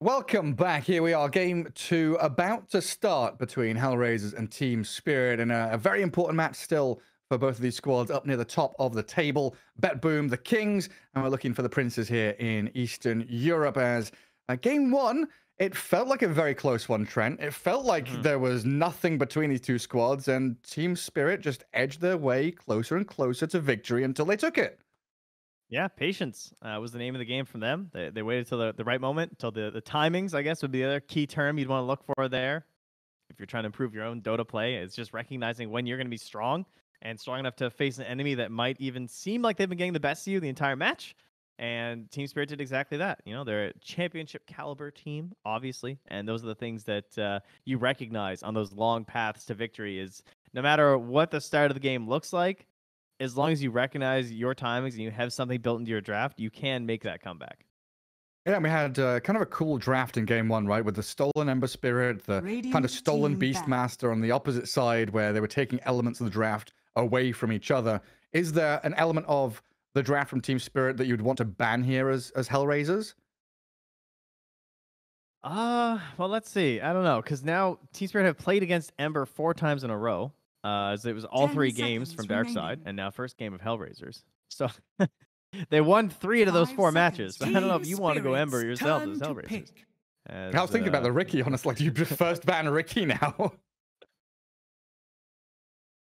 Welcome back. Here we are, game 2 about to start between HellRaisers and Team Spirit, and a very important match still for both of these squads up near the top of the table. Bet Boom, the Kings, and we're looking for the Princes here in Eastern Europe. As game 1, it felt like a very close one, Trent. It felt like there was nothing between these two squads, and Team Spirit just edged their way closer and closer to victory until they took it. Yeah, patience was the name of the game from them. They waited till the right moment, till the timings, I guess, would be the other key term you'd want to look for there. If you're trying to improve your own Dota play, it's just recognizing when you're going to be strong and strong enough to face an enemy that might even seem like they've been getting the best of you the entire match. And Team Spirit did exactly that. You know, they're a championship caliber team, obviously, and those are the things that you recognize on those long paths to victory. Is no matter what the start of the game looks like, as long as you recognize your timings and you have something built into your draft, you can make that comeback. Yeah, we had kind of a cool draft in game 1, right? With the stolen Ember Spirit, the kind of stolen Beastmaster on the opposite side, where they were taking elements of the draft away from each other. Is there an element of the draft from Team Spirit that you'd want to ban here as HellRaisers? Well, let's see. I don't know, because now Team Spirit have played against Ember 4 times in a row. As it was all 3 games from Darkside, and now first game of HellRaisers. So they won 3 out of those 4 matches. But I don't know if you want to go Ember yourself as HellRaisers. I was thinking about the Ricky, honestly. Like, you first ban Ricky now.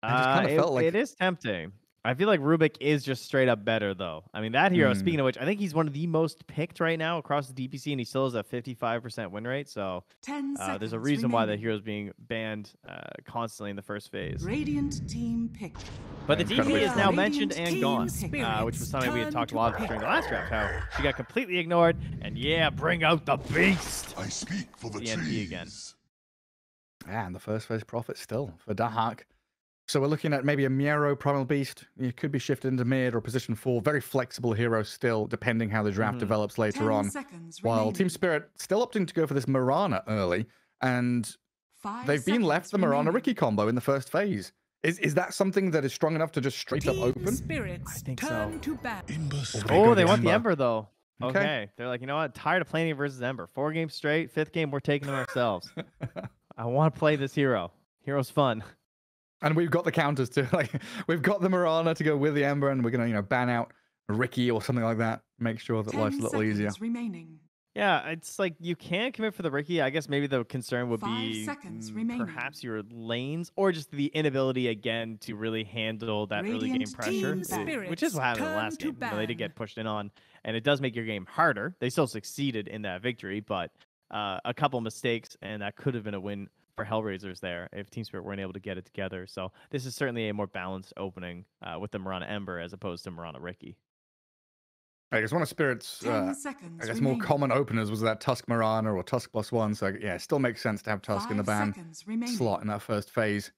I just kind of felt like it is tempting. I feel like Rubik is just straight up better, though. I mean, that hero, speaking of which, I think he's one of the most picked right now across the DPC, and he still has a 55% win rate. So there's a reason why the hero's being banned constantly in the first phase. Radiant team picked. But the DP is now mentioned and gone, which was something we had talked a lot about during the last draft, how she got completely ignored. And yeah, bring out the beast. I speak for the NP again. Yeah, and the first phase profit still for Dahak. So we're looking at maybe a Miero Primal Beast. It could be shifted into mid or position 4. Very flexible hero still, depending how the draft develops later on. While Team Spirit still opting to go for this Mirana early, and they've been left the Mirana-Ricky combo in the first phase. Is that something that is strong enough to just straight up open? I think so. Oh, they want the Ember, though. Okay. They're like, you know what? Tired of playing versus Ember. 4 games straight. 5th game, we're taking them ourselves. I want to play this hero. Hero's fun. And we've got the counters too. Like, we've got the Mirana to go with the Ember, and we're gonna, ban out Ricky or something like that. Make sure that life's a little easier. Yeah, it's like you can commit for the Ricky. I guess maybe the concern would be perhaps your lanes, or just the inability again to really handle that early game pressure, which is what happened in the last game. They did get pushed in on, and it does make your game harder. They still succeeded in that victory, but a couple mistakes, and that could have been a win for HellRaisers there if Team Spirit weren't able to get it together. So this is certainly a more balanced opening with the Mirana Ember as opposed to Mirana Ricky. I guess one of Spirit's more common openers was that Tusk Mirana or Tusk +1. So yeah, it still makes sense to have Tusk in the ban slot in that first phase.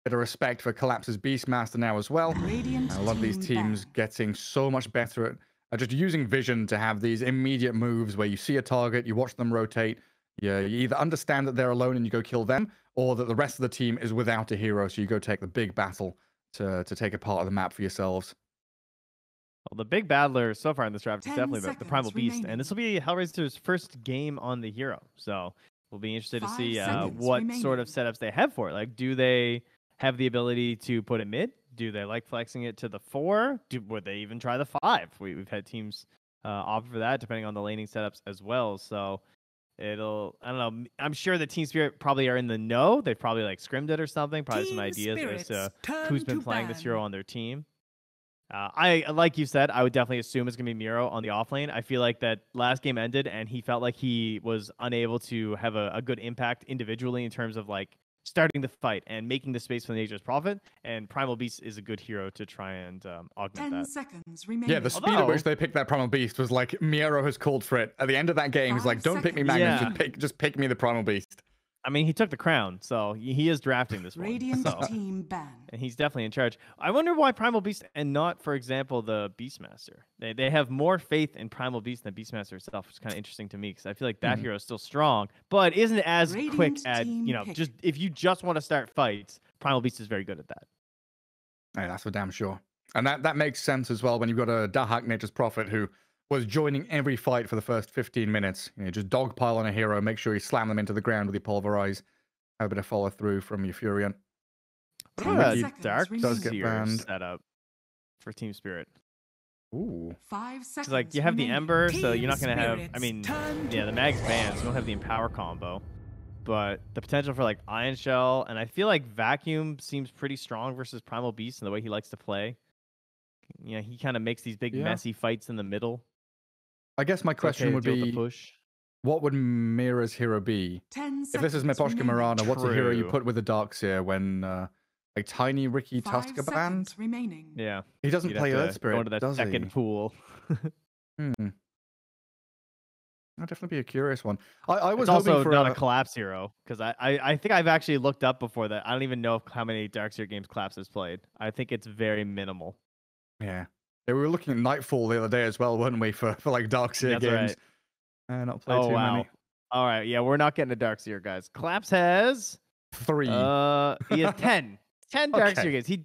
Bit of respect for Collapse's Beastmaster now as well. A lot of these teams getting so much better at just using vision to have these immediate moves where you see a target, you watch them rotate. Yeah, you either understand that they're alone and you go kill them, or that the rest of the team is without a hero, so you go take the big battle to take a part of the map for yourselves. Well, the big battler so far in this draft is definitely the Primal Beast, and this will be HellRaiser's first game on the hero. So we'll be interested to see what sort of setups they have for it. Like, do they have the ability to put it mid? Do they like flexing it to the 4? Would they even try the 5? We've had teams opt for that, depending on the laning setups as well. So I don't know. I'm sure the Team Spirit probably are in the know. They've probably like scrimmed it or something. Probably some ideas as to who's been playing this hero on their team. Like you said, I would definitely assume it's going to be Miro on the offlane. I feel like that last game ended and he felt like he was unable to have a good impact individually in terms of like starting the fight and making the space for the Nature's Prophet. And Primal Beast is a good hero to try and augment that. Yeah, the speed at which they picked that Primal Beast was like, Miero has called for it. At the end of that game, he's like, don't pick me Magnus, just pick me the Primal Beast. I mean, he took the crown, so he is drafting this one. Radiant team ban. And he's definitely in charge. I wonder why Primal Beast and not, for example, the Beastmaster. They have more faith in Primal Beast than Beastmaster itself, which is kind of interesting to me because I feel like that hero is still strong, but isn't as quick at, just if you just want to start fights, Primal Beast is very good at that. Hey, that's for damn sure. And that makes sense as well when you've got a Dahak Nature's Prophet who was joining every fight for the first 15 minutes. You know, just dogpile on a hero, make sure you slam them into the ground with your pulverize. Have a bit of follow through from your Furion. What about a Dark does get banned. setup for Team Spirit? Ooh. 5 seconds. Like you have the Ember, so you're not Team gonna have. I mean, yeah, the Mag's banned, so you don't have the Empower combo. But the potential for like Ion Shell, and I feel like Vacuum seems pretty strong versus Primal Beast in the way he likes to play. You know, he kind of makes these big messy fights in the middle. I guess my question would be, what would Mira's hero be? 10 if this is Miposhka Mirana, what's a hero you put with the Darkseer when like Tiny Ricky Tusker banned? Yeah. He doesn't play Earth Spirit, go into that second pool. That'd definitely be a curious one. I was also for not a Collapse hero, because I think I've actually looked up before that. I don't even know how many Darkseer games Collapse has played. I think it's very minimal. Yeah. We were looking at Nightfall the other day as well, weren't we, for like Darkseer games? Right. Not played too many. All right, yeah, we're not getting a Darkseer, guys. Collapse has 3. He has 10. 10 Darkseer games. He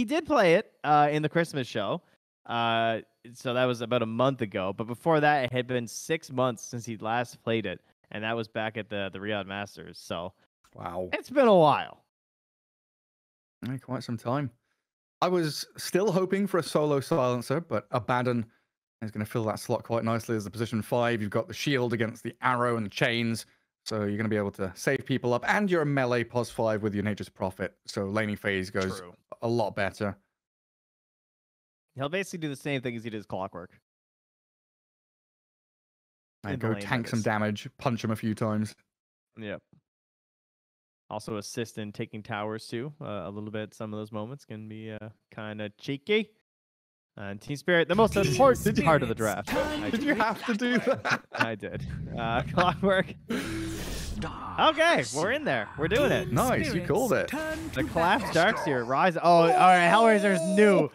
did play it in the Christmas show. So that was about a month ago. But before that, it had been 6 months since he last played it, and that was back at the Riyadh Masters. So wow, it's been a while. Quite some time. I was still hoping for a solo silencer, but Abaddon is going to fill that slot quite nicely as the position 5. You've got the shield against the arrow and the chains, so you're going to be able to save people up, and you're a melee pos 5 with your Nature's Prophet, so laning phase goes a lot better. He'll basically do the same thing as he did with Clockwork. And go tank some damage, punch him a few times. Yep. Also assist in taking towers too, a little bit. Some of those moments can be kind of cheeky. And Team Spirit, the most important part of the draft. Did you have to do that? I did. Clockwork. Okay, we're in there. We're doing it. Nice, you called it. The Collapse Darkseer rise. Oh, all right. HellRaisers new.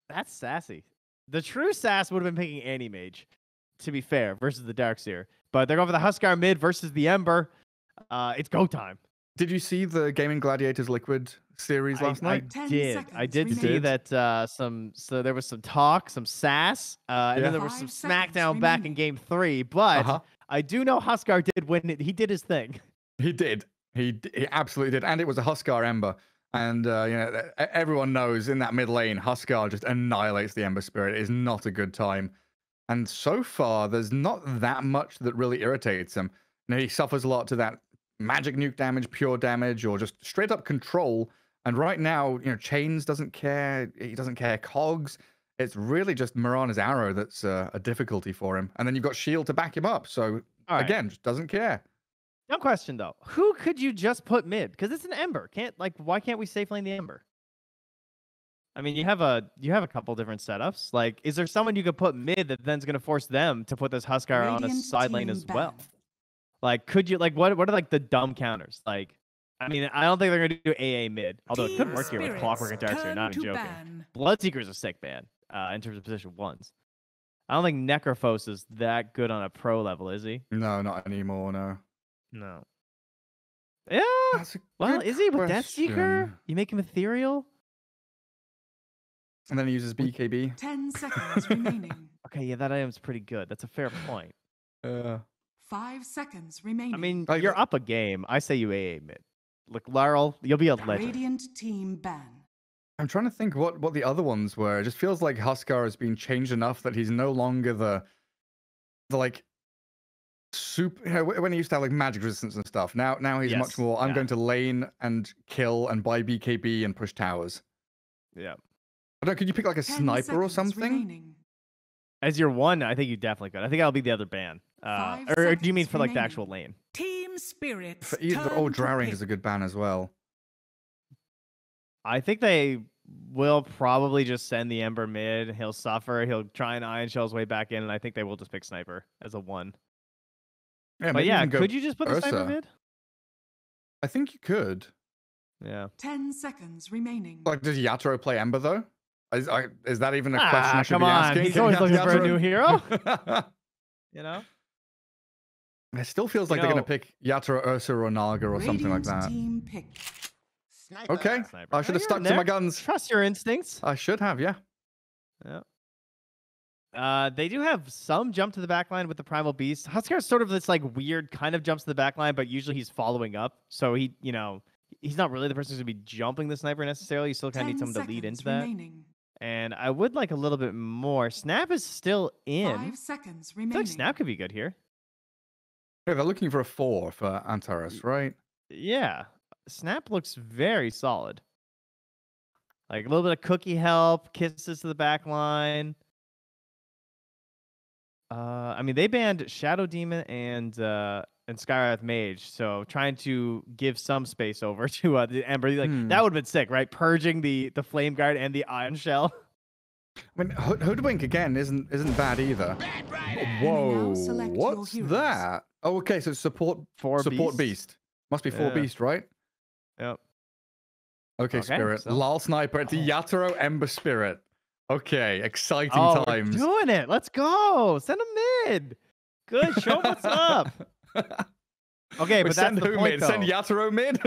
That's sassy. The true sass would have been picking Anti-Mage, to be fair, versus the Darkseer. But they're going for the Huskar mid versus the Ember. It's go time. Did you see the Gaming Gladiators Liquid series last night? I did see that so there was some talk, some sass, and then there was some smackdown back in game 3, but I do know Huskar did win it. He did his thing. He did. He absolutely did. And it was a Huskar Ember. And you know, everyone knows in that mid lane, Huskar just annihilates the Ember Spirit. It is not a good time. And so far, there's not that much that really irritates him. You know, he suffers a lot to that magic nuke damage, pure damage, or just straight up control. And right now, you know, Chains doesn't care. He doesn't care. Cogs. It's really just Mirana's arrow that's a difficulty for him. And then you've got shield to back him up. So again, just doesn't care. No question though. Who could you just put mid? Because it's an Ember. Why can't we safe lane the Ember? I mean, you have a couple different setups. Like, is there someone you could put mid that then's gonna force them to put this Huskar on a side lane as well? Like, could you what are like the dumb counters? Like, I mean, I don't think they're gonna do AA mid. Although it could work here with Clockwork and Darkseer, not even joking. Bloodseeker's a sick ban in terms of position 1s. I don't think Necrophos is that good on a pro level, is he? No, not anymore, no. No. Yeah. Well, is he with Deathseeker? You make him ethereal? And then he uses BKB. 10 seconds remaining. Okay, yeah, that item's pretty good. That's a fair point. 5 seconds remaining. I mean, you're up a game. I say you AA mid. Look, Laurel, you'll be a legend. Radiant team ban. I'm trying to think what the other ones were. It just feels like Huskar has been changed enough that he's no longer the like super, you know, when he used to have like magic resistance and stuff. Now he's much more, I'm going to lane and kill and buy BKB and push towers. Yeah. I don't know, could you pick like a sniper or something? Remaining. As your one, I think you definitely could. I think that'll be the other ban. Or do you mean for like the actual lane? Team Spirit. For either, Drowning is a good ban as well. I think they will probably just send the Ember mid. He'll suffer. He'll try and Ion Shell his way back in, and I think they will just pick Sniper as a 1. Yeah, but yeah, could you just put the Sniper mid? I think you could. Yeah. 10 seconds remaining. Like, does Yatoro play Ember though? Is that even a question I should come be on. asking? He's always looking for a new hero. You know? It still feels like they're going to pick Yatoro, Ursa, or Naga or something like that. Team pick. Sniper. Okay. I should have stuck to my guns. Trust your instincts. I should have, yeah. Yeah. They do have some jump to the backline with the Primal Beast. Huskar sort of this like weird kind of jumps to the backline, but usually he's following up. So he, he's not really the person who's going to be jumping the sniper necessarily. You still kind of need someone to lead into that. And I would like a little bit more. Snap is still in. 5 seconds I remaining. feel like Snap could be good here. Yeah, they're looking for a 4 for Antares, right? Yeah. Snap looks very solid. Like a little bit of cookie help, kisses to the back line. I mean, they banned Shadow Demon and Skywrath Mage, so trying to give some space over to the Ember. Like that would have been sick, right? Purging the Flame Guard and the Iron Shell. I mean, Hoodwink again isn't bad either. Whoa, what's that? Oh, okay, so support beast. Must be 4 beast, right? Yep. Okay, Spirit. So. Lal Sniper. It's a Yatoro Ember Spirit. Okay, exciting times. We're doing it. Let's go. Send him mid. Good. Show what's up. Okay, but that's the point, mid? though. Send Yatoro mid?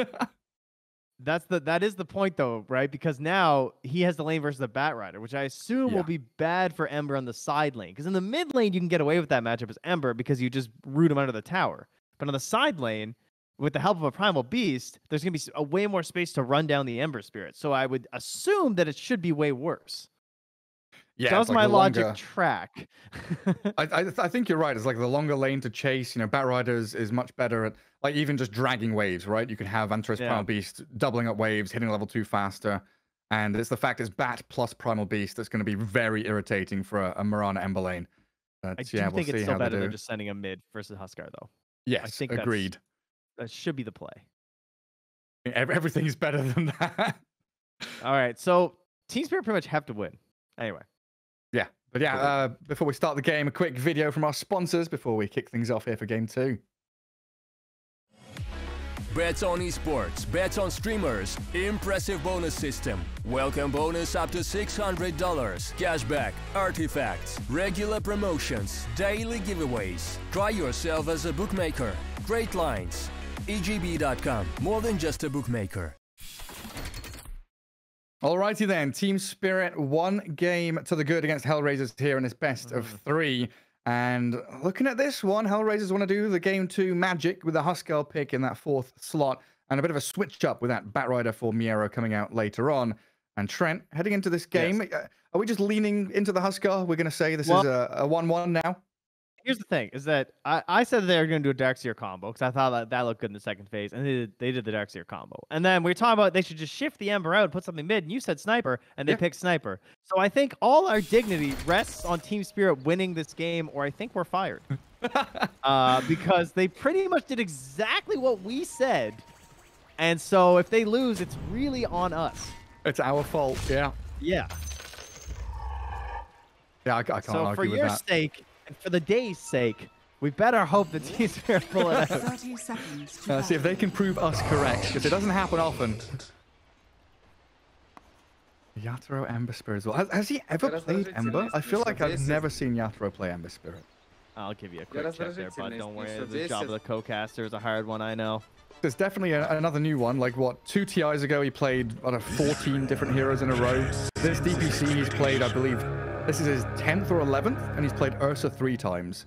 That is the point, though, right? Because now he has the lane versus the Batrider, which I assume will be bad for Ember on the side lane. Because in the mid lane, you can get away with that matchup as Ember because you just root him under the tower. But on the side lane, with the help of a Primal Beast, there's going to be a way more space to run down the Ember Spirit. So I would assume that it should be way worse. Yeah, does my logic track? I think you're right. It's like the longer lane to chase. Batrider is much better at like even just dragging waves, right? You can have Antares Primal Beast doubling up waves, hitting level 2 faster. And it's the fact it's Bat plus Primal Beast that's going to be very irritating for a Mirana Ember lane. But, I do think it's still better than just sending a mid versus Huskar, though. Yes, I think agreed. That should be the play. Everything's better than that. All right, so Team Spirit pretty much have to win. Anyway. Yeah, but before we start the game, a quick video from our sponsors before we kick things off here for Game 2. Bets on esports, bets on streamers, impressive bonus system. Welcome bonus up to $600, cashback, artifacts, regular promotions, daily giveaways. Try yourself as a bookmaker. Great lines. EGB.com, more than just a bookmaker. Alrighty then, Team Spirit, 1 game to the good against HellRaisers here in this best of 3. And looking at this one, HellRaisers want to do the Game 2 magic with the Huskar pick in that 4th slot. And a bit of a switch up with that Batrider for Miero coming out later on. And Trent, heading into this game, are we just leaning into the Huskar? We're going to say this is a 1-1 now? Here's the thing, is that I said they were going to do a Darkseer combo because I thought that looked good in the second phase, and they did the Darkseer combo. And then we were talking about they should just shift the Ember out, put something mid, and you said Sniper, and they picked Sniper. So I think all our dignity rests on Team Spirit winning this game, or I think we're fired. Because they pretty much did exactly what we said. And so if they lose, it's really on us. It's our fault, yeah. Yeah. Yeah, I can't argue with that. So for your sake, and for the day's sake, we better hope the Team Spirit pull it out. 30 seconds. See if they can prove us correct, because it doesn't happen often. Yatoro Ember Spirit as well. Has he ever played Ember? I feel like I've never seen Yatoro play Ember Spirit. I'll give you a quick check there, bud. Don't worry. The job of the co-caster is a hard one, I know. There's definitely another new one. Like, what, 2 TIs ago, he played, 14 different heroes in a row. This DPC, he's played, I believe, this is his 10th or 11th, and he's played Ursa 3 times.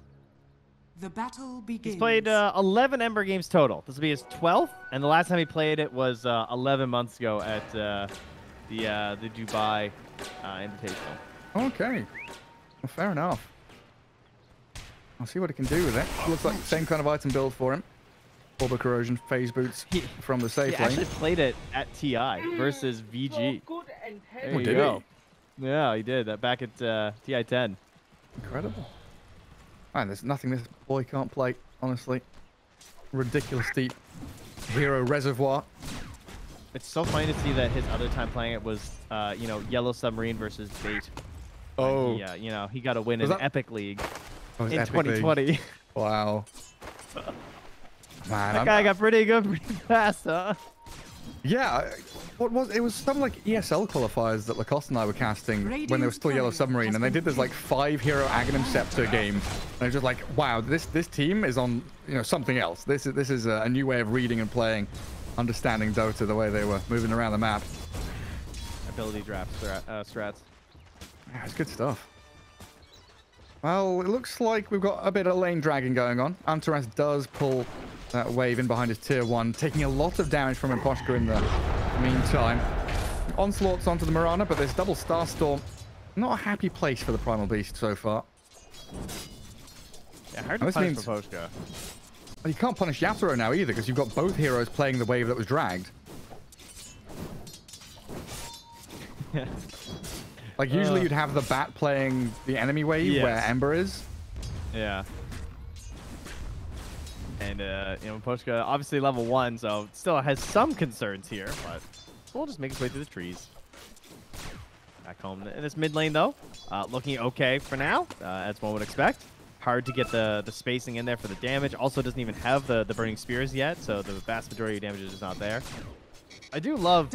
The battle begins. He's played 11 Ember games total. This will be his 12th, and the last time he played it was 11 months ago at the Dubai Invitational. Okay. Well, fair enough. I'll see what he can do with it. Looks like the same kind of item build for him. Orbital Corrosion, phase boots from the safe lane. He actually played it at TI versus VG. There you go. Yeah, he did. Back at TI 10. Incredible. Man, there's nothing this boy can't play, honestly. Ridiculous deep hero reservoir. It's so funny to see that his other time playing it was, Yellow Submarine versus Bait. Oh. Yeah, he got a win in Epic League in Epic 2020. League. Wow. Man, that guy got pretty good pretty fast, huh? Yeah, it was some like ESL qualifiers that Lacoste and I were casting when they were still Yellow Submarine, and they did this like 5 hero Aghanim Scepter game. And I was just like, wow, this team is on something else. This is a new way of reading and playing, understanding Dota the way they were moving around the map. Ability draft strats. Yeah, it's good stuff. Well, it looks like we've got a bit of lane dragging going on. Antares does pull that wave in behind his tier 1, taking a lot of damage from Imposhka in the meantime. Onslaughts onto the Mirana, but this double Starstorm, not a happy place for the Primal Beast so far. Yeah, hard to punish Imposhka. Well, you can't punish Yatoro now either, because you've got both heroes playing the wave that was dragged. Yeah. Like, usually you'd have the bat playing the enemy wave where Ember is. Yeah. And, you know, Imposhka, obviously level 1, so still has some concerns here, but we'll just make his way through the trees. Back home in this mid lane, though. Looking okay for now, as one would expect. Hard to get the spacing in there for the damage. Also doesn't even have the Burning Spears yet, so the vast majority of damage is just not there. I do love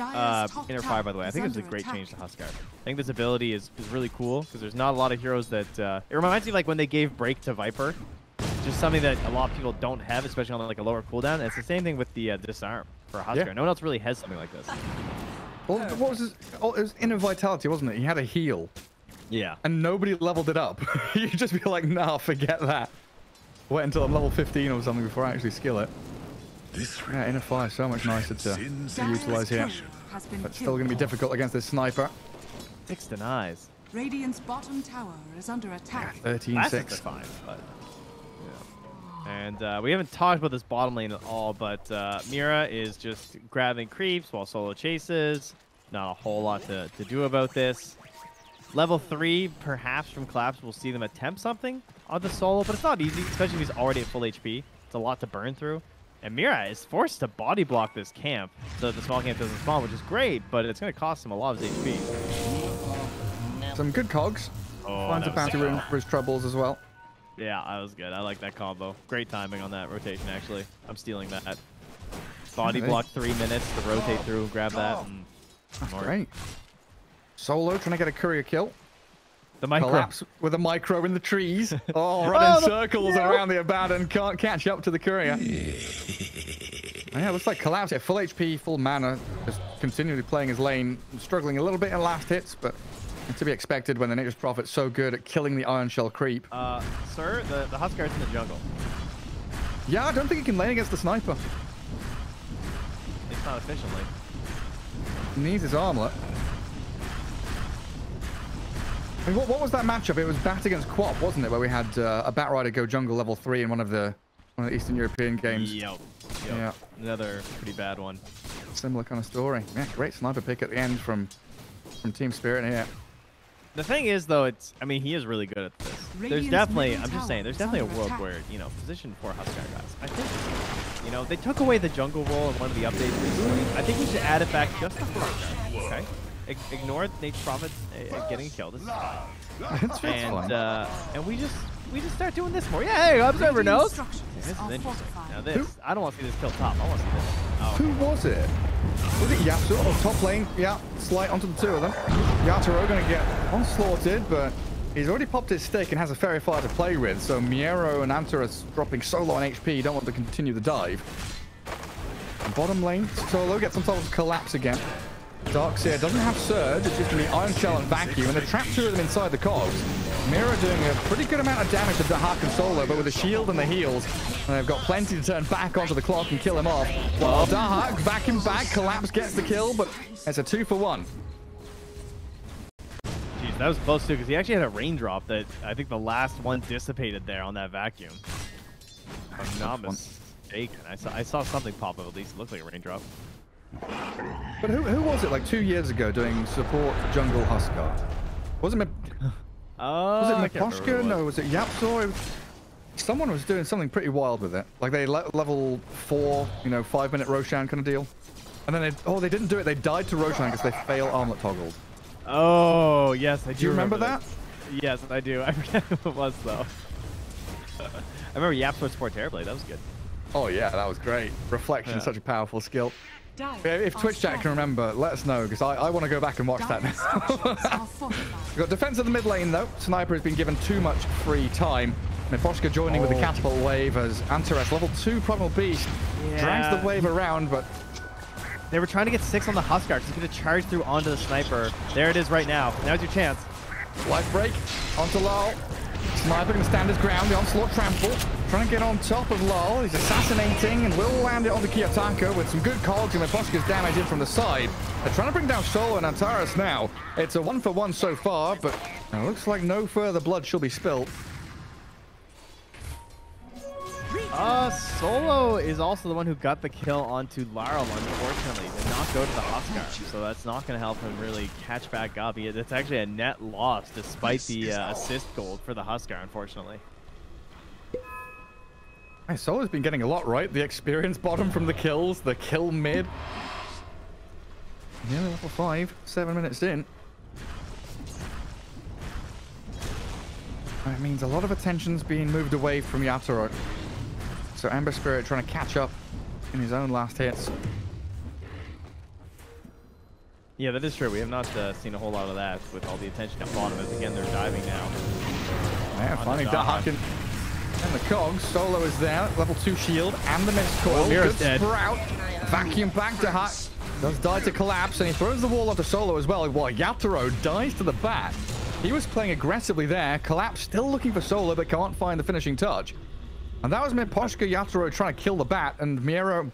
Inner Fire, by the way. I think it's a great change to Huskar. I think this ability is really cool because there's not a lot of heroes that... it reminds me like when they gave Break to Viper. Just something that a lot of people don't have, especially on like a lower cooldown. And it's the same thing with the Disarm for Huskar. Yeah. No one else really has something like this. Well, what was his... Oh, it was Inner Vitality, wasn't it? He had a heal. Yeah. And nobody leveled it up. You'd just be like, nah, forget that. Wait until I'm level 15 or something before I actually skill it. Yeah, Inner Fire, so much nicer to utilize here. But still going to be difficult against this sniper. 6 denies. Radiant's bottom tower is under attack. Yeah, 13-6. Fine, but yeah. And we haven't talked about this bottom lane at all, but Mira is just grabbing creeps while solo chases. Not a whole lot to do about this. Level 3, perhaps from Collapse, we'll see them attempt something on the solo, but it's not easy, especially if he's already at full HP. It's a lot to burn through. And Mira is forced to body block this camp so that the small camp doesn't spawn, which is great, but it's going to cost him a lot of his HP. Some good cogs. Finds a bounty rune for his troubles as well. Yeah, that was good. I like that combo. Great timing on that rotation, actually. I'm stealing that. Body block 3 minutes to rotate through and grab that. And that's great. Solo trying to get a courier kill. The micro. Collapse with a micro in the trees. Oh, running circles around the abandon. Can't catch up to the courier. Yeah, looks like Collapse at full HP, full mana. Just continually playing his lane. Struggling a little bit in last hits, but to be expected when the Nature's Prophet's so good at killing the Iron Shell creep. Sir, the Huskar's in the jungle. Yeah, I don't think he can lane against the sniper. It's not efficiently. He needs his armlet. I mean, what was that matchup? It was Bat against Quap, wasn't it? Where we had a Bat Rider go jungle level 3 in one of the Eastern European games. Yep. Yeah. Another pretty bad one. Similar kind of story. Yeah, great sniper pick at the end from Team Spirit here. The thing is, though, I mean, he is really good at this. There's definitely, I'm just saying, there's definitely a world where, you know, position for Huskar guys. I think, you know, they took away the jungle role in one of the updates recently. I think we should add it back just for Huskar, okay? Ignore Nature's Prophet getting a kill. This is fine. And we just start doing this more. Yeah, hey, Observer knows. This is interesting. Now this, I don't want to see this kill top. I want to see this. Oh. Who was it? Was it Yasuo on top lane? Yeah, slight onto the two of them. Yatoro going to get onslaughted, but he's already popped his stick and has a Fairy Fire to play with. So Miero and Antares dropping so low on HP. Don't want to continue the dive. And bottom lane, Solo gets on top of Collapse again. Darkseer doesn't have Surge, it's just going to be Iron Shell and Vacuum, and they trap 2 of them inside the cogs. Mira doing a pretty good amount of damage to Dahak and Solo, but with the shield and the heals, and they've got plenty to turn back onto the clock and kill him off. Well, Dahak vacuum back, Collapse gets the kill, but it's a 2-for-1. Jeez, that was close too, because he actually had a raindrop that I think the last one dissipated there on that vacuum. If I'm not mistaken. I saw something pop up, at least it looked like a raindrop. But who was it like 2 years ago doing support jungle Huskar? Was it Miposhka? No, was it Yapzor? Someone was doing something pretty wild with it. Like they level 4, you know, 5-minute Roshan kind of deal. And then they didn't do it. They died to Roshan because they fail armlet toggled. Oh, yes, I do. Do you remember that? Yes, I do. I forget who it was though. I remember Yapzor support terribly. That was good. Oh yeah, that was great. Reflection, such a powerful skill. If Twitch chat can remember, let us know, because I want to go back and watch that now. We've got defense of the mid lane, though. Sniper has been given too much free time. Miposhka joining with the catapult wave as Antares, level 2 Primal Beast, drags the wave around, but... They were trying to get 6 on the Huskar. He's going to charge through onto the Sniper. There it is right now. Now's your chance. Life break onto Lal. Sniper can stand his ground. The onslaught trample. Trying to get on top of Lol. He's assassinating and will land it onto Kiyotaka with some good cogs and Miposhka's damage in from the side. They're trying to bring down Solo and Antares now. It's a 1-for-1 so far, but it looks like no further blood shall be spilt. Solo is also the one who got the kill onto Laurel, unfortunately. Did not go to the Huskar, so that's not going to help him really catch back up. It's actually a net loss despite the assist gold for the Huskar, unfortunately. Hey, Solo's been getting a lot right. The experience bottom from the kills, the kill mid. Yeah, level 5, 7 minutes in. That means a lot of attention's being moved away from Yatoro. So Ember Spirit trying to catch up in his own last hits. Yeah, that is true. We have not seen a whole lot of that with all the attention at bottom, as again they're diving now. Yeah, finally Dahak and the cogs. Solo is there, level 2 shield and the mist coil. Good sprout. Vacuum back Dahak. Does die to collapse, and he throws the wall onto Solo as well, while Yatoro dies to the bat. He was playing aggressively there. Collapse still looking for Solo, but can't find the finishing touch. And that was Miposhka Yatoro trying to kill the bat, and Miero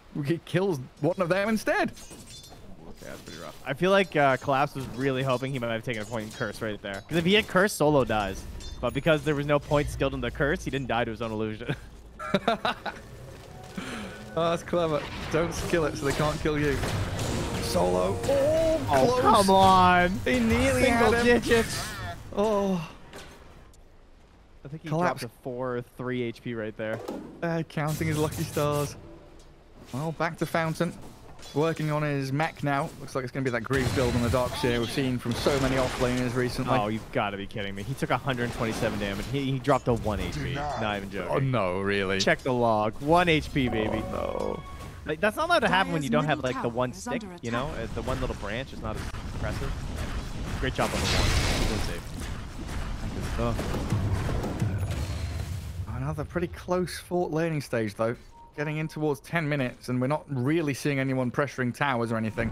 kills one of them instead. Okay, that's pretty rough. I feel like Collapse was really hoping he might have taken a point in Curse right there. Because if he had Curse, Solo dies. But because there was no point skilled in the Curse, he didn't die to his own illusion. Oh, that's clever. Don't skill it so they can't kill you. Solo. Oh, close. Come on. He nearly Single had him. digits. Oh. I think he dropped to 4 or 3 HP right there. Counting his lucky stars. Well, back to Fountain. Working on his mech now. Looks like it's going to be that Greaves build on the docks here we've seen from so many offlaners recently. Oh, you've got to be kidding me. He took 127 damage. He dropped to 1 HP. Not even joking. Oh, no, really? Check the log. 1 HP, baby. No. Like, that's not allowed to happen when you don't have, like, the one stick, you know? The one little branch is not as impressive. Great job on the one. Good save. Good stuff. Another pretty close fort laning stage, though. Getting in towards 10 minutes, and we're not really seeing anyone pressuring towers or anything.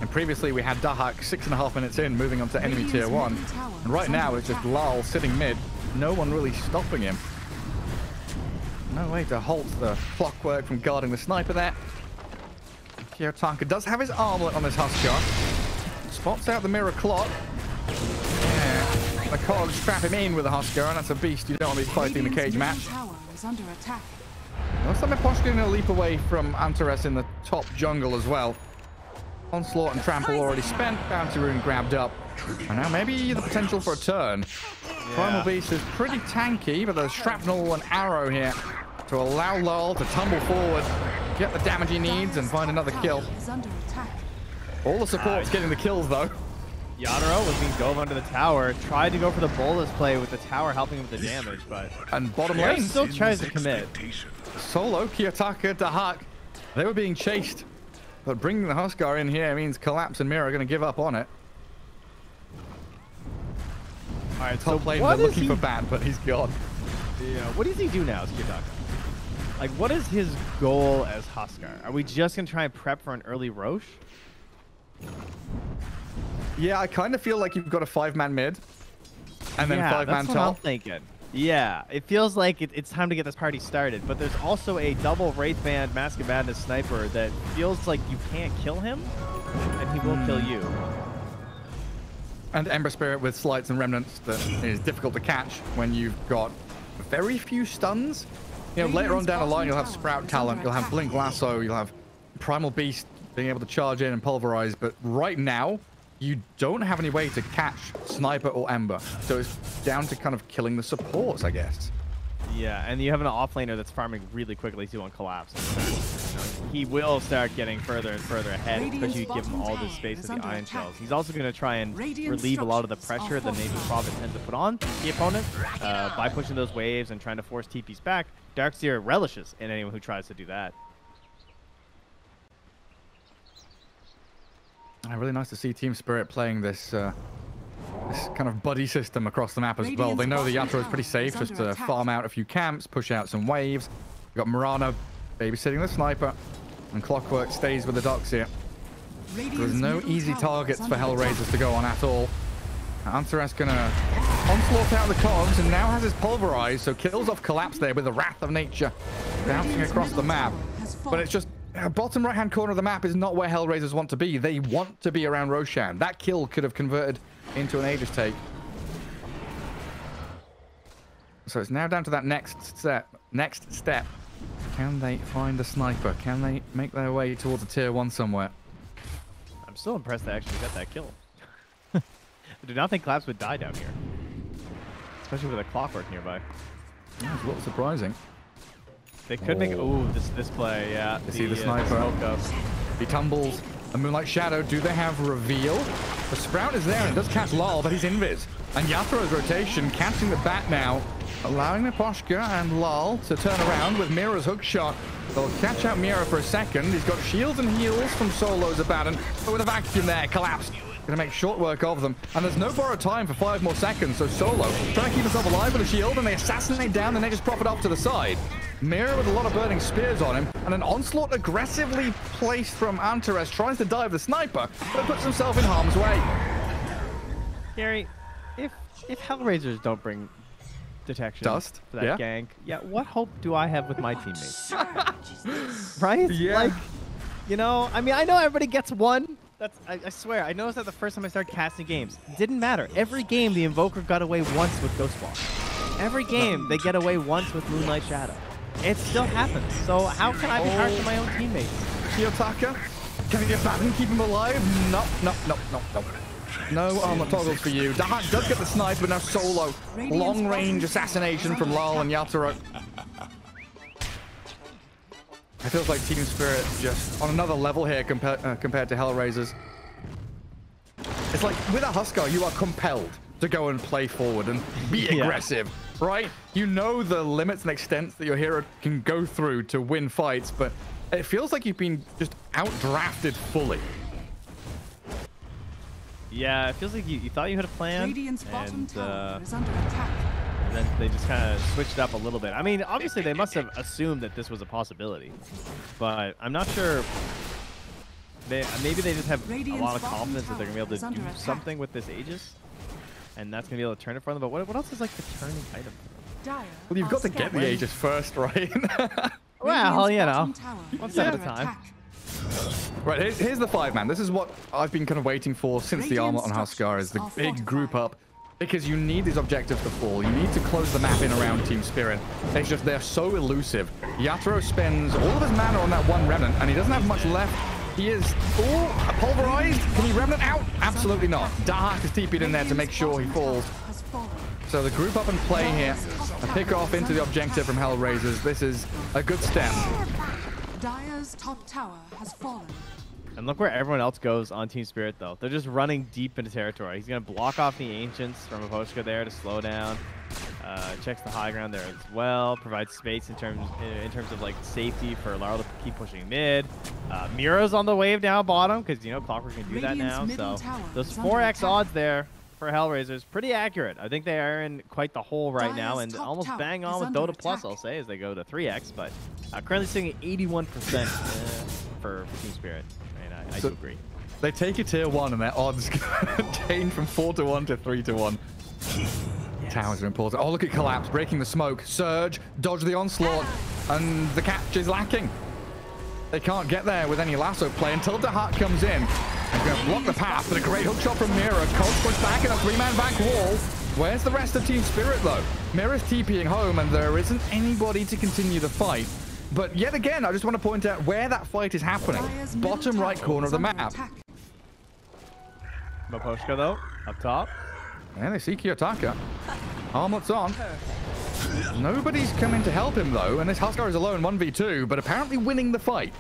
And previously, we had Dahak 6.5 minutes in, moving on to enemy tier 1. And right now, it's just Lal sitting mid. No one really stopping him. No way to halt the clockwork from guarding the sniper there. Kiyotaka does have his armlet on this Huskar. Spots out the mirror clock. Yeah. The cogs trap him in with a Huskar, and that's a beast you don't want to be fighting in the cage match. Looks like Miposhka going to leap away from Antares in the top jungle as well. Onslaught and Trample already spent. Bounty Rune grabbed up. And now maybe the potential for a turn. Yeah. Primal Beast is pretty tanky, but there's Shrapnel and Arrow here to allow Lol to tumble forward, get the damage he needs, and find another kill. All the support's getting the kills, though. Yatoro was being dove under the tower, tried to go for the bolus play with the tower helping with the damage, but... And bottom lane still tries to commit. Solo, Kiyotaka, Dahak, they were being chased. But bringing the Huskar in here means Collapse and Mira are going to give up on it. Alright, top lane, they're looking for Bat, but he's gone. Yeah, what does he do now as Kiyotaka? Like, what is his goal as Huskar? Are we just going to try and prep for an early Roche? Yeah, I kind of feel like you've got a 5-man mid, and then 5-man top. That's what I'm thinking. Yeah, it feels like it's time to get this party started, but there's also a double Wraith Band Mask of Madness sniper that feels like you can't kill him, and he will kill you. And Ember Spirit with Slights and Remnants that is difficult to catch when you've got very few stuns. You know, later on down the line, you'll have Sprout Talent, you'll have Blink Lasso, you'll have Primal Beast being able to charge in and pulverize, but right now, you don't have any way to catch Sniper or Ember. So it's down to kind of killing the supports, I guess. Yeah, and you have an offlaner that's farming really quickly too on Collapse. He will start getting further and further ahead, especially if you give him all this space with the Iron Shells. He's also going to try and relieve a lot of the pressure the Nasal Prophet tends to put on the opponent by pushing those waves and trying to force TPs back. Darkseer relishes in anyone who tries to do that. Really nice to see Team Spirit playing this this kind of buddy system across the map as well. They know the Yatoro is pretty safe, just to farm out a few camps, push out some waves. We've got Mirana babysitting the sniper, and Clockwork stays with the docks here. There's no easy targets for HellRaisers to go on at all. Antares gonna Onslaught out of the cogs and now has his pulverized, so kills off Collapse there with the Wrath of Nature bouncing across the map. But it's just bottom right-hand corner of the map is not where HellRaisers want to be. They want to be around Roshan. That kill could have converted into an Aegis take. So it's now down to that next step. Can they find a sniper? Can they make their way towards a tier 1 somewhere? I'm still impressed they actually got that kill. I do not think Collapse would die down here. Especially with a clockwork nearby. Yeah, it's a little surprising. They could make... Ooh, this play, yeah. You see the sniper. He tumbles. A Moonlight Shadow. Do they have reveal? The Sprout is there and does catch Lal, but he's invis. And Yathro's rotation, catching the bat now, allowing Miposhka and Lal to turn around with Mira's hook shot. They'll catch out Mira for a second. He's got shields and heals from Solo's Abaddon, but with a vacuum there, Collapse. Gonna make short work of them. And there's no borrowed time for 5 more seconds, so Solo trying to keep himself alive with a shield, and they assassinate down, and they just prop it off to the side. Mira with a lot of burning spears on him, and an onslaught aggressively placed from Antares tries to dive the sniper, but puts himself in harm's way. Gary, if HellRaisers don't bring detection Dust for that gank, what hope do I have with my teammates? Right? Yeah. Like, you know, I mean, I know everybody gets one. I swear, I noticed that the first time I started casting games. It didn't matter. Every game, the Invoker got away once with Ghostwall. Every game, they get away once with Moonlight Shadow. It still happens. So how can I be harsh to my own teammates? Kiyotaka, can you Abaddon keep him alive? No. No armor toggles for you. Dahak does get the snipe, but now Solo. Long-range assassination from Lal and Yatoro. It feels like Team Spirit just on another level here compared to HellRaisers. It's like with a Huskar, you are compelled to go and play forward and be aggressive, right? You know the limits and extents that your hero can go through to win fights, but it feels like you've been just outdrafted fully. Yeah, it feels like you thought you had a plan, and then they just kind of switched it up a little bit. I mean, obviously they must have assumed that this was a possibility, but I'm not sure. Maybe they just have a lot of confidence that they're gonna be able to do something with this Aegis, and that's gonna be able to turn it for them. But what else is like the turning item? Well, you've got to get the Aegis first, right? Well, you know, one step at a time. Right, here's the 5-man. This is what I've been kind of waiting for since the Armor on Huskar, is the big group up. Because you need these objectives to fall. You need to close the map in around Team Spirit. It's just they're so elusive. Yatoro spends all of his mana on that one Remnant, and he doesn't have much left. He is pulverized. Can he Remnant out? Absolutely not. Dahak is TP'd in there to make sure he falls. So the group up and play here. A pick off into the objective from HellRaisers. This is a good step. Dire's top tower has fallen. And look where everyone else goes on Team Spirit, though. They're just running deep into territory. He's going to block off the Ancients from Miposhka there to slow down. Checks the high ground there as well. Provides space in terms of like safety for Larl to keep pushing mid. Mira's on the wave now bottom because, you know, Clockwork can do that now. So those 4x odds there for HellRaisers, pretty accurate. I think they are in quite the hole right now and almost bang on with Dota Plus, I'll say, as they go to 3x. But currently sitting at 81% for Team Spirit. I do agree. They take a tier 1 and their odds change from 4-1 to 3-1. Yes. Towers are important. Oh, look at Collapse, breaking the smoke. Surge, dodge the onslaught, and the catch is lacking. They can't get there with any lasso play until Dahak comes in. They're going to block the path, but a great hook shot from Mira. Cogs pushed back in a 3-man back wall. Where's the rest of Team Spirit, though? Mira's TPing home, and there isn't anybody to continue the fight. But yet again, I just want to point out where that fight is happening. Bottom right corner of the map. Miposhka, though, up top. And they see Kiyotaka. Armlet's on. Nobody's coming to help him, though, and this Huskar is alone 1v2, but apparently winning the fight.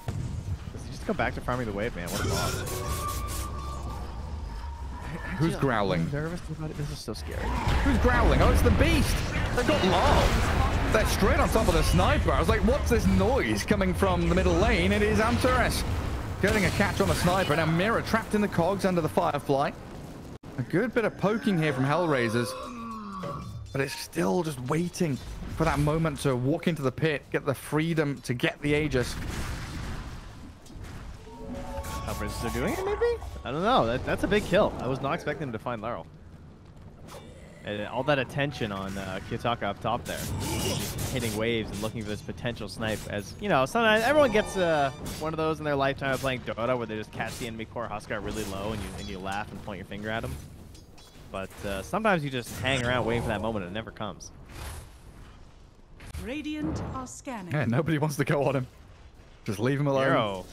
Does he just go back to farming the wave, man? What a boss. Who's growling? I'm nervous about it. This is so scary. Who's growling? Oh, it's the beast. They've got Lal. They're straight on top of the sniper. I was like, what's this noise coming from the middle lane? It is Antares getting a catch on the sniper. Now Mira trapped in the cogs under the Firefly. A good bit of poking here from HellRaisers. But it's still just waiting for that moment to walk into the pit, get the freedom to get the Aegis. HellRaisers are doing it, maybe? I don't know. That's a big kill. I was not expecting them to find Laurel. And all that attention on Kiyotaka up top there. Just hitting waves and looking for this potential snipe. As, you know, sometimes everyone gets one of those in their lifetime of playing Dota where they just catch the enemy core Huskar really low and you laugh and point your finger at them. But sometimes you just hang around waiting for that moment and it never comes. Radiant are scanning. Yeah, nobody wants to go on him. Just leave him alone.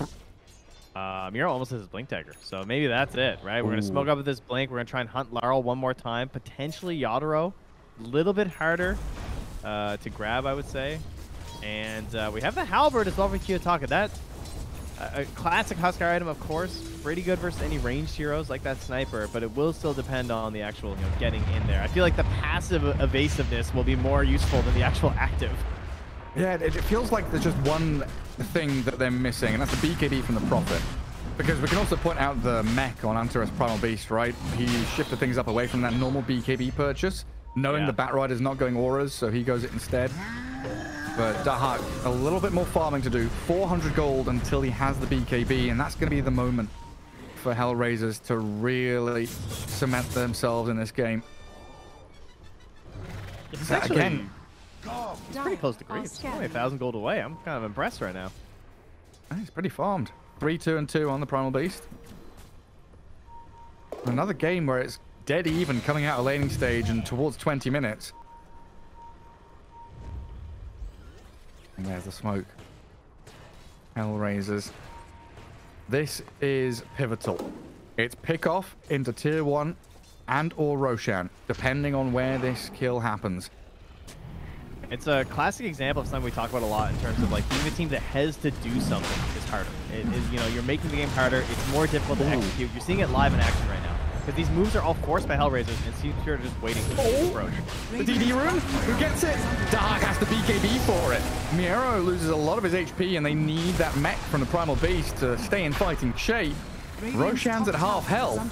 Miro almost has his blink dagger, so maybe that's it, right? We're gonna smoke up with this blink. We're gonna try and hunt Laurel one more time, potentially Yatoro. A little bit harder to grab, I would say. And we have the halberd as well for Kiyotaka. That's a classic Huskar item, of course. Pretty good versus any ranged heroes like that sniper, but it will still depend on the actual, getting in there. I feel like the passive evasiveness will be more useful than the actual active. Yeah, it feels like there's just one thing that they're missing, and that's the BKB from the Prophet. Because we can also point out the mech on Antares Primal Beast, right? He shifted things up away from that normal BKB purchase, knowing the Bat Rider's not going auras, so he goes it instead. But Dahak, a little bit more farming to do. 400 gold until he has the BKB, and that's going to be the moment for HellRaisers to really cement themselves in this game. It's actually, again, it's pretty close to great. It's only 1,000 gold away. I'm kind of impressed right now. He's pretty farmed. 3, 2, and 2 on the Primal Beast. Another game where it's dead even coming out of laning stage and towards 20 minutes. And there's the smoke. HellRaisers. This is pivotal. It's pick off into tier 1 and or Roshan, depending on where this kill happens. It's a classic example of something we talk about a lot in terms of like being the team that has to do something is harder. It is, you're making the game harder. It's more difficult to execute. You're seeing it live in action right now. Because these moves are all forced by HellRaisers, and Team Spirit are just waiting for the approach. The DD rune? Who gets it? Dark has the BKB for it. Miero loses a lot of his HP, and they need that mech from the Primal Beast to stay in fighting shape. Roshan's at half health.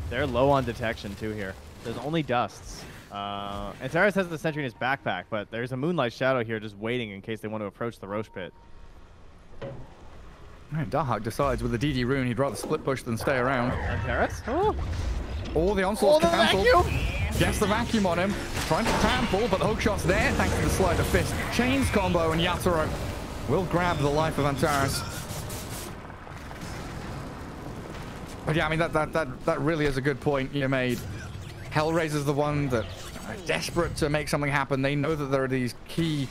They're low on detection, too, here. There's only dusts. And Cyrus has the sentry in his backpack, but there's a Moonlight Shadow here just waiting in case they want to approach the Roche pit. Dahak decides with the DD rune he'd rather split push than stay around. Cyrus? Oh. All the onslaught's cancelled. Vacuum! Gets the vacuum on him. Trying to trample, but the hook shot's there thanks to the sleight of fist. Chains combo, and Yatoro will grab the life of Antares. But yeah, I mean, that really is a good point you made. HellRaisers the one that are desperate to make something happen. They know that there are these key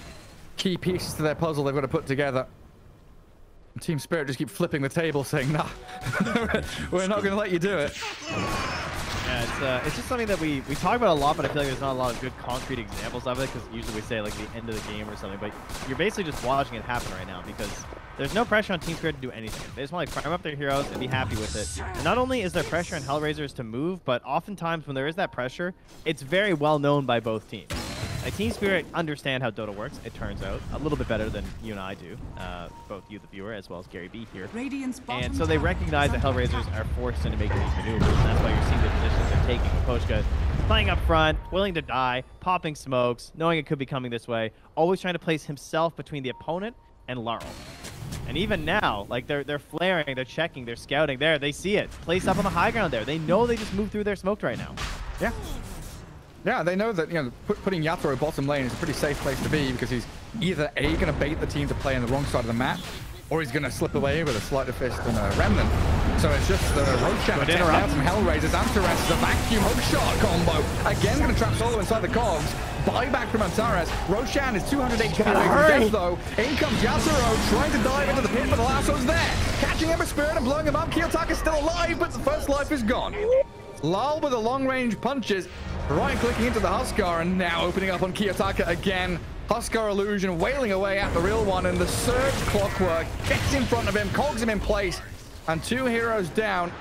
pieces to their puzzle they've got to put together. And Team Spirit just keep flipping the table saying, nah, we're not going to let you do it. Yeah, it's just something that we talk about a lot, but I feel like there's not a lot of good concrete examples of it because usually we say like the end of the game or something, but you're basically just watching it happen right now because there's no pressure on Team Spirit to do anything. They just want to prime up their heroes and be happy with it. And not only is there pressure on HellRaisers to move, but oftentimes when there is that pressure, it's very well known by both teams. Like, Team Spirit understand how Dota works, it turns out, a little bit better than you and I do, both you, the viewer, as well as Gary B here. And so they recognize that HellRaisers are forced into making these maneuvers, and that's why you're seeing the positions they're taking. Poshka playing up front, willing to die, popping smokes, knowing it could be coming this way, always trying to place himself between the opponent and Laurel. And even now, like, they're flaring, they're checking, they're scouting. There, they see it. Placed up on the high ground there. They know they just moved through their smoked right now. Yeah. Yeah, they know that, putting Yatoro bottom lane is a pretty safe place to be because he's either A, going to bait the team to play on the wrong side of the map, or he's going to slip away with a sleight of fist and a remnant. So it's just the Roshan attack now from HellRaisers. Antares is a vacuum hook shot combo. Again, going to trap solo inside the cogs. Buyback from Antares. Roshan is 200 HP away from death, though. In comes Yatoro, trying to dive into the pit, but the lasso's there. Catching him with Spirit and blowing him up. Kiyotaka's still alive, but the first life is gone. Lal with the long-range punches, right-clicking into the Huskar, and now opening up on Kiyotaka again. Huskar illusion wailing away at the real one, and the surge clockwork gets in front of him, cogs him in place, and 2 heroes down.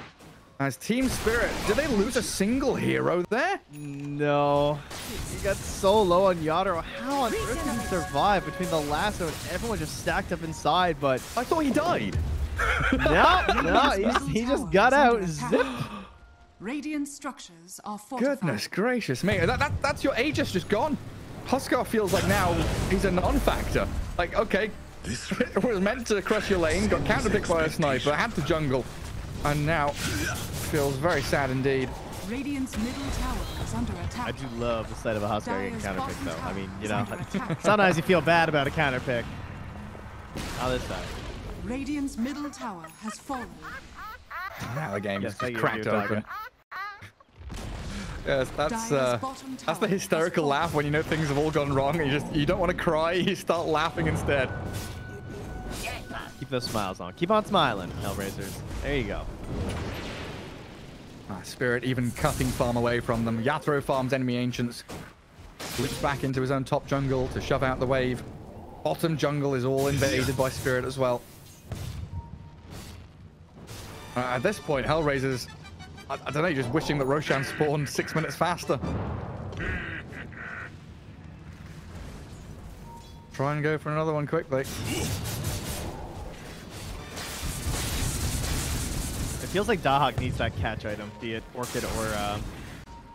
As Team Spirit, did they lose a single hero there? No. He got so low on Yatoro. How on earth did he survive between the lasso and everyone just stacked up inside, but... I thought he died. No, he just got out. Zip. Radiant structures are fortified. Goodness gracious me. That's your Aegis just gone. Huskar feels like now he's a non-factor. Like, okay, it was meant to crush your lane, got counterpicked by a sniper, had to jungle, and now feels very sad indeed. Radiant's middle tower is under attack. I do love the sight of a Huskar getting counterpicked, though. I mean, you know, attack. sometimes you feel bad about a counterpick. Not this time. Radiant's middle tower has fallen. Now the game Yes, just cracked open. Yes, that's the hysterical laugh when you know things have all gone wrong and you don't want to cry, you start laughing instead. Keep those smiles on. Keep on smiling, HellRaisers. There you go. Spirit even cutting farm away from them. Yatoro farms enemy ancients. Leaps back into his own top jungle to shove out the wave. Bottom jungle is all invaded by Spirit as well. At this point, HellRaisers, I don't know, just wishing that Roshan spawned 6 minutes faster. Try and go for another one quickly. It feels like Dahak needs that catch item, be it Orchid or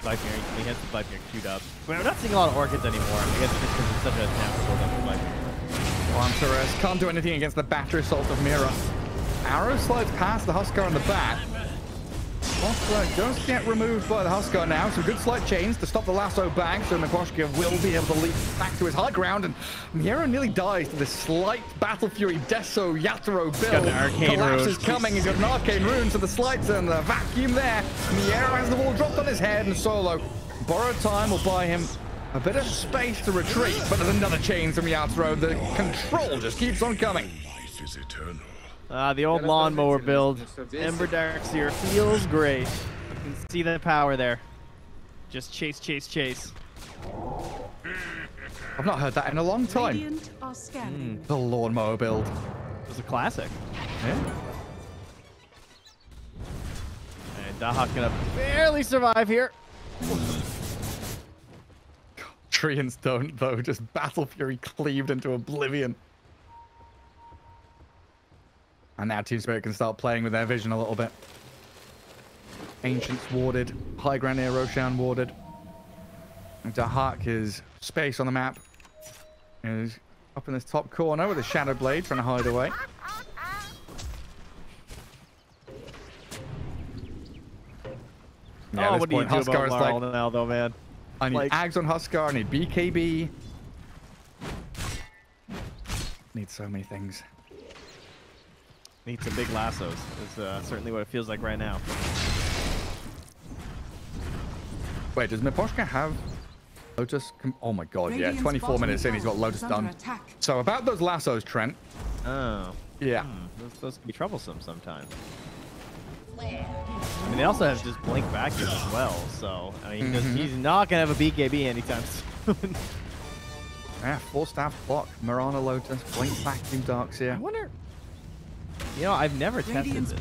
Viper. He has the Viper queued up. But I'm not seeing a lot of Orchids anymore. I guess it's because it's such a natural build-up for Viper. Torres can't do anything against the battery assault of Mira. Arrow slides past the Huskar in the back. Just get removed by the Huskar now. Some good slight chains to stop the lasso back, so Miposhka will be able to leap back to his high ground. And Miero nearly dies to this slight Battle Fury Deso Yatoro build. Collapse is coming. He's got an arcane rune, so the slides and the vacuum there. Miero has the wall dropped on his head, and Solo borrowed time will buy him a bit of space to retreat. But there's another chain from Yatoro. The control just keeps on coming. Life is eternal. The old lawnmower build. Ember Darkseer feels great. You can see the power there. Just chase, chase, chase. I've not heard that in a long time. Radiant are scanning. The lawnmower build. It was a classic. Yeah. And Dahak gonna barely survive here. Treants don't, though. Just Battle Fury cleaved into oblivion. And now Team Spirit can start playing with their vision a little bit. Ancients warded. High ground near Roshan warded. And Dahak is space on the map. Is up in this top corner with a Shadow Blade trying to hide away. Yeah, what do you do Huskar about Laurel now, though, man? I need Ags on Huskar. I need BKB. Need so many things. Need some big lassos. Is certainly what it feels like right now. Wait, does Miposhka have Lotus? Oh my god, yeah. 24 minutes in, he's got Lotus done. So about those lassos, Trent. Oh. Yeah. Those can be troublesome sometimes. I mean, they also have just blink vacuum as well, so I mean, he's not gonna have a BKB anytime soon. Yeah, 4-staff clock, Mirana Lotus, blink vacuum Darkseer. I wonder. You know, I've never tested this.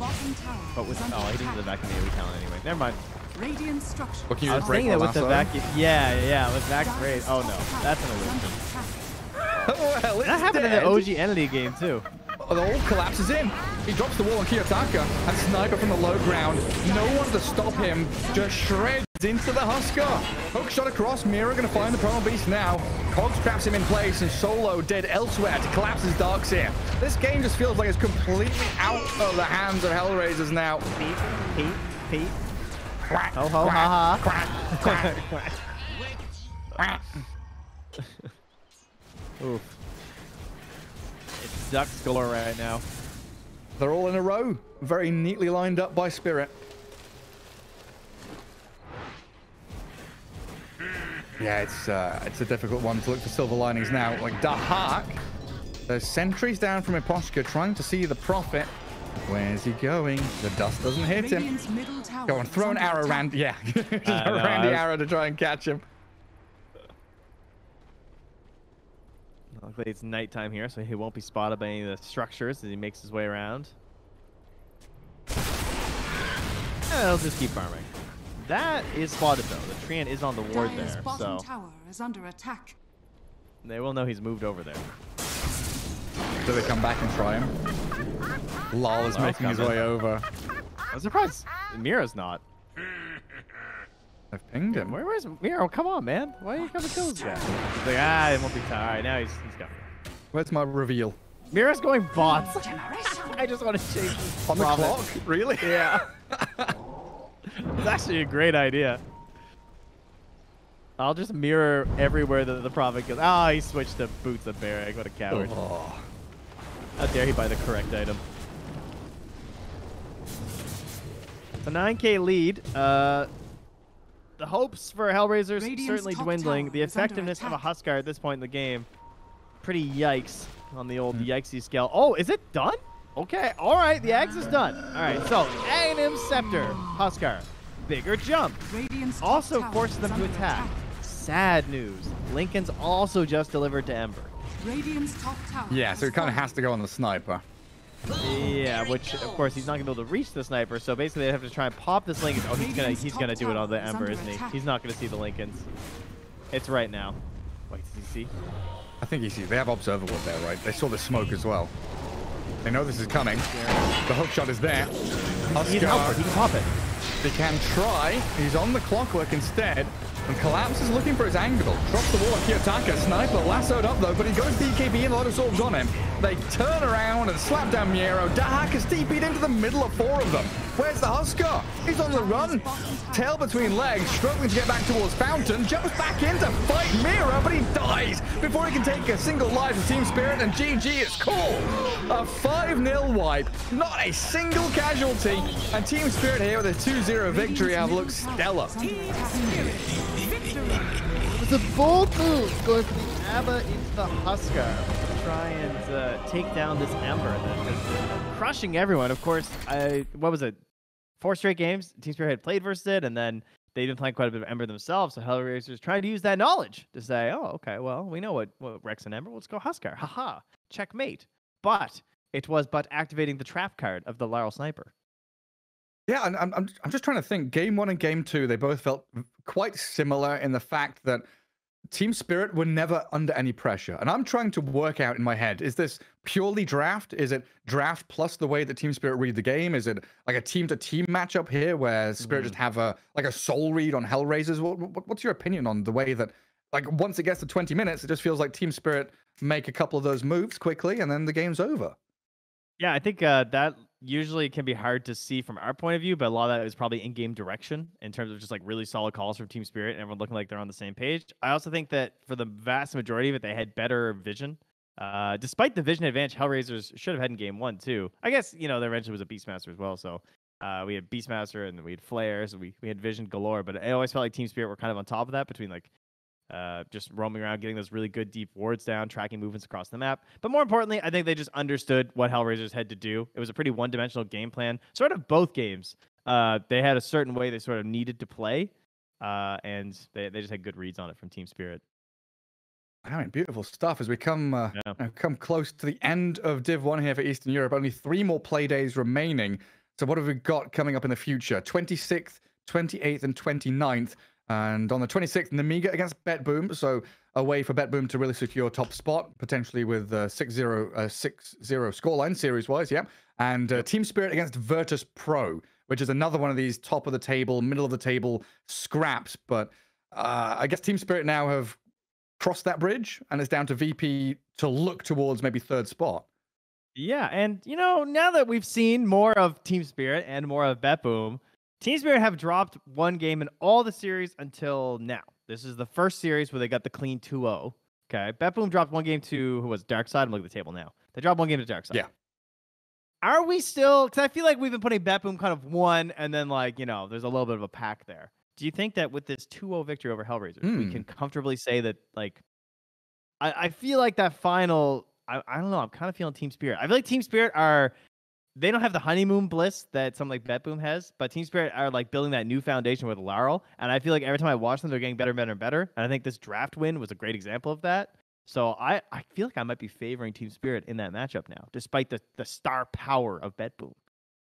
But with he didn't the vacuum AoE talent anyway. Never mind. Radiant structure. Well, I was thinking that with the vacuum. Yeah, with vac raid. Oh no, that's an illusion. Well, that happened in the OG Entity game too. The ult collapses in. He drops the wall on Kiyotaka, and Sniper from the low ground. No one to stop him. Just shreds into the Huskar. Hook shot across. Mira going to find the Primal Beast now. Cogs traps him in place, and Solo dead elsewhere to collapse his Darkseer. This game just feels like it's completely out of the hands of HellRaisers now. Pete. Quack, Ho ho ha ha. Quack. Oof. It's ducks galore right now. They're all in a row, very neatly lined up by Spirit. Yeah, it's a difficult one to look for silver linings now. Like Dahak, there's sentries down from Miposhka trying to see the Prophet. Where's he going? The dust doesn't hit him. Go on, throw an arrow around. Yeah, around the arrow to try and catch him. Luckily, it's nighttime here, so he won't be spotted by any of the structures as he makes his way around. And he'll just keep farming. That is spotted, though. The Treant is on the ward there, so tower is under attack. They will know he's moved over there. Do they come back and try him? Lol is making his way over. I'm surprised Mira's not. I've pinged him. Where's Miro? Come on, man. Why are you coming to kill this guy? He's like, it won't be time. All right, now he's got me. Where's my reveal? Mira's going bots. I just want to chase him. On the clock? Really? Yeah. It's actually a great idea. I'll just mirror everywhere that the Prophet goes. Oh, he switched to Boots of Barrack. What a coward. Oh. How dare he buy the correct item. So 9K lead. The hopes for HellRaisers certainly dwindling. The effectiveness of a Huskar at this point in the game, pretty yikes on the old yikesy scale. Oh, is it done? Okay, all right, the Axe is done. All right, so A&M Scepter, Huskar, bigger jump. Also forces them to attack. Sad news. Lincoln's also just delivered to Ember. Yeah, so it kind of has to go on the sniper. Yeah, which of course he's not gonna be able to reach the sniper, so basically they have to try and pop this Lincoln. Oh, he's gonna do it on the Ember, isn't he? He's not gonna see the Lincolns. It's right now. Wait, does he see? I think he sees. They have observable there, right? They saw the smoke as well. They know this is coming. The hook shot is there. He's helpful. He can pop it. They can try. He's on the clockwork instead. And Collapse is looking for his angle. Drops the wall on Kiyotaka. Sniper lassoed up though, but he goes BKB and a lot of swords on him. They turn around and slap down Miero. Dahak is TP'd into the middle of 4 of them. Where's the Huskar? He's on the run. Tail between legs, struggling to get back towards Fountain. Jumps back in to fight Miero, but he dies before he can take a single life of Team Spirit, and GG is cool. A 5-0 wipe. Not a single casualty. And Team Spirit here with a 2-0 victory have looked stellar. It was a bold move going from the Abba into the Huskar to try and take down this Ember that's crushing everyone. Of course, what was it? 4 straight games Team Spirit had played versus it, and then they've been playing quite a bit of Ember themselves. So HellRaisers trying to use that knowledge to say, oh, okay, well, we know what Rex and Ember. Let's go Huskar. Haha, checkmate. But it was activating the trap card of the Laurel Sniper. Yeah, and I'm just trying to think. Game 1 and Game 2, they both felt quite similar in the fact that Team Spirit were never under any pressure. And I'm trying to work out in my head, is this purely draft? Is it draft plus the way that Team Spirit read the game? Is it like a team-to-team matchup here where Spirit just have a soul read on HellRaisers? What's your opinion on the way that, like, once it gets to 20 minutes, it just feels like Team Spirit make a couple of those moves quickly and then the game's over? Yeah, I think that usually can be hard to see from our point of view, but a lot of that is probably in-game direction in terms of just like really solid calls from Team Spirit and everyone looking like they're on the same page. I also think that for the vast majority of it, they had better vision. Despite the vision advantage HellRaisers should have had in Game 1 too. I guess, there eventually was a Beastmaster as well, so we had Beastmaster and we had Flares, and we had vision galore, but I always felt like Team Spirit were kind of on top of that between like just roaming around, getting those really good deep wards down, tracking movements across the map. But more importantly, I think they just understood what HellRaisers had to do. It was a pretty one-dimensional game plan. Sort of both games. They had a certain way they sort of needed to play, and they just had good reads on it from Team Spirit. I mean, beautiful stuff as we come close to the end of Div 1 here for Eastern Europe. Only 3 more play days remaining. So what have we got coming up in the future? 26th, 28th, and 29th. And on the 26th, Namiga against BetBoom. So a way for BetBoom to really secure top spot, potentially with 6-0 scoreline series-wise, yeah. And Team Spirit against Virtus Pro, which is another one of these top of the table, middle of the table scraps. But I guess Team Spirit now have crossed that bridge, and it's down to VP to look towards maybe 3rd spot. Yeah, and now that we've seen more of Team Spirit and more of BetBoom, Team Spirit have dropped 1 game in all the series until now. This is the first series where they got the clean 2-0. Okay, BetBoom dropped 1 game to, who was Darkside? I'm looking at the table now. They dropped 1 game to Darkside. Yeah. Are we still, because I feel like we've been putting BetBoom kind of 1, and then like, there's a little bit of a pack there. Do you think that with this 2-0 victory over HellRaisers, we can comfortably say that, like, I feel like that final, I don't know, I'm kind of feeling Team Spirit. I feel like Team Spirit they don't have the honeymoon bliss that something like BetBoom has, but Team Spirit are like building that new foundation with Laurel, and I feel like every time I watch them, they're getting better and better and better, and I think this draft win was a great example of that. So I feel like I might be favoring Team Spirit in that matchup now, despite the star power of BetBoom.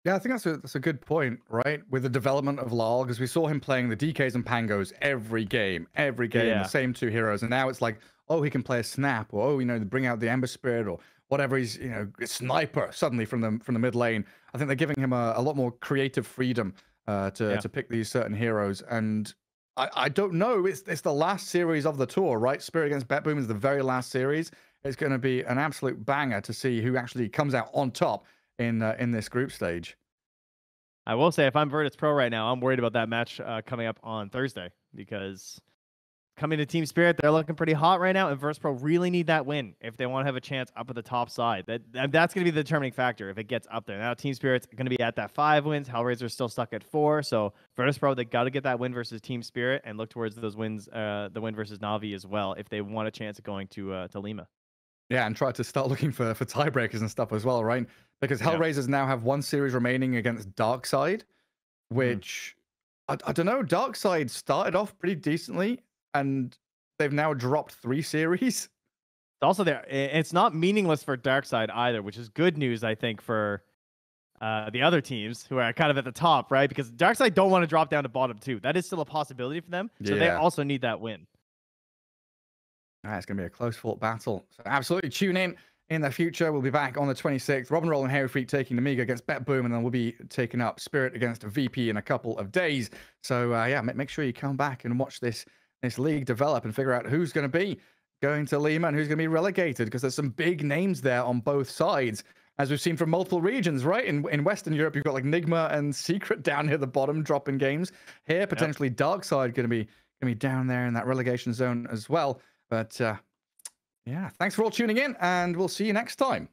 Yeah, I think that's a good point, right? With the development of Laurel, because we saw him playing the DKs and Pangos every game, the same 2 heroes, and now it's like, oh, he can play a Snap, or bring out the Ember Spirit, or whatever. He's Sniper suddenly from the mid lane. I think they're giving him a lot more creative freedom to pick these certain heroes. And I don't know. It's the last series of the tour, right? Spirit against BetBoom is the very last series. It's going to be an absolute banger to see who actually comes out on top in this group stage. I will say, if I'm Virtus Pro right now, I'm worried about that match coming up on Thursday, because coming to Team Spirit, they're looking pretty hot right now, and Virtus Pro really need that win if they want to have a chance up at the top side. That's going to be the determining factor if it gets up there. Now, Team Spirit's going to be at that 5 wins. HellRaisers still stuck at 4. So Virtus Pro, they got to get that win versus Team Spirit and look towards those wins, the win versus Na'Vi as well, if they want a chance of going to Lima. Yeah, and try to start looking for tiebreakers and stuff as well, right? Because HellRaisers now have 1 series remaining against Darkside, which I don't know. Darkside started off pretty decently, and they've now dropped 3 series. Also, it's not meaningless for Darkside either, which is good news, I think, for the other teams who are kind of at the top, right? Because Darkside don't want to drop down to bottom 2. That is still a possibility for them. So they also need that win. It's going to be a close-fought battle. So absolutely tune in the future. We'll be back on the 26th. Robin Roll and Harry Freak taking Amiga against Bet Boom, and then we'll be taking up Spirit against VP in a couple of days. So yeah, make sure you come back and watch this league develop and figure out who's going to be going to Lima and who's going to be relegated, because there's some big names there on both sides, as we've seen from multiple regions, right? In Western Europe, you've got like Nigma and Secret down here at the bottom, dropping games. Here, potentially Darkside going to be down there in that relegation zone as well. But yeah, thanks for all tuning in, and we'll see you next time.